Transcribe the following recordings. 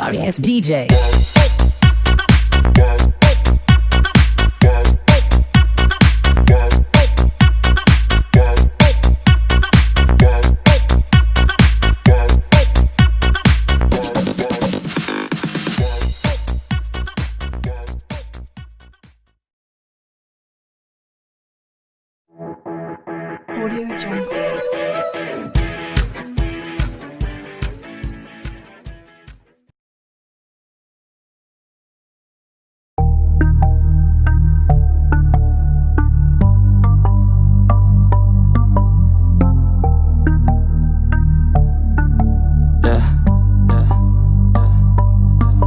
sorry ass DJ. Audio Jungle.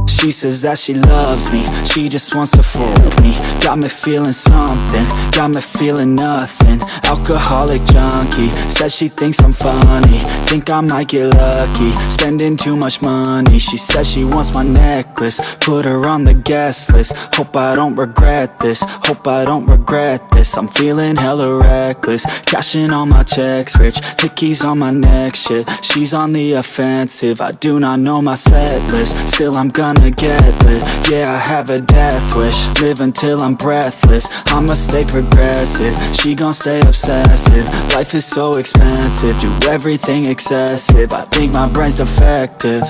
She says that she loves me, she just wants to fuck me. Got me feeling something, got me feeling nothing. Alcoholic junkie, says she thinks I'm funny. Think I might get lucky, spending too much money. She says she wants my necklace, put her on the guest list. Hope I don't regret this, hope I don't regret this. I'm feeling hella reckless, cashing all my checks rich. Hickeys on my neck, shit, she's on the offensive. I do not know my set list, still I'm gonna get lit. Yeah, I have a death wish, live until I'm breathless. I'ma stay progressive, she gon' stay obsessive. Life is so expensive, do everything excessive. I think my brain's defective,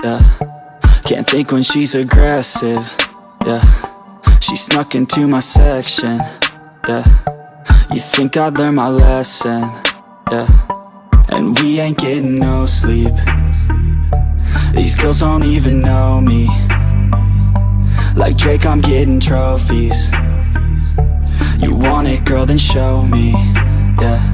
yeah. Can't think when she's aggressive, yeah. She snuck into my section, yeah. You think I'd learn my lesson, yeah. And we ain't getting no sleep. These girls don't even know me. Like Drake, I'm getting trophies. You want it, girl, then show me, yeah.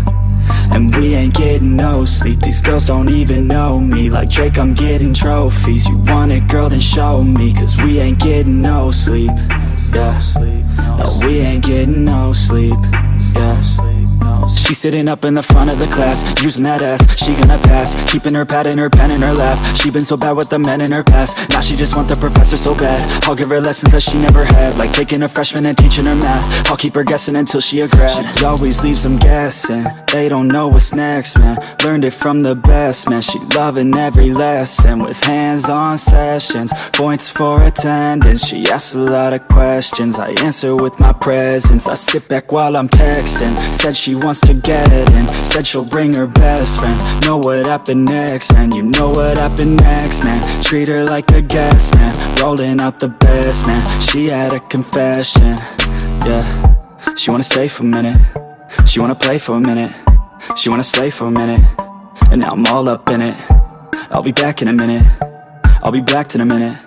And we ain't getting no sleep. These girls don't even know me. Like Drake, I'm getting trophies. You want it, girl, then show me. Cause we ain't getting no sleep, yeah. No, we ain't getting no sleep, yeah. She's sitting up in the front of the class, using that ass, she gonna pass. Keeping her pad and her pen in her lap. She been so bad with the men in her past. Now she just want the professor so bad. I'll give her lessons that she never had, like taking a freshman and teaching her math. I'll keep her guessing until she a grad. She always leaves them guessing, they don't know what's next, man. Learned it from the best, man. She loving every lesson, with hands-on sessions, points for attendance. She asks a lot of questions, I answer with my presence. I sit back while I'm texting, said she wants to get in, said she'll bring her best friend. Know what happened next, man. You know what happened next, man. Treat her like a guest, man. Rolling out the best, man. She had a confession, yeah. She wanna stay for a minute, she wanna play for a minute, she wanna slay for a minute. And now I'm all up in it. I'll be back in a minute, I'll be back in a minute.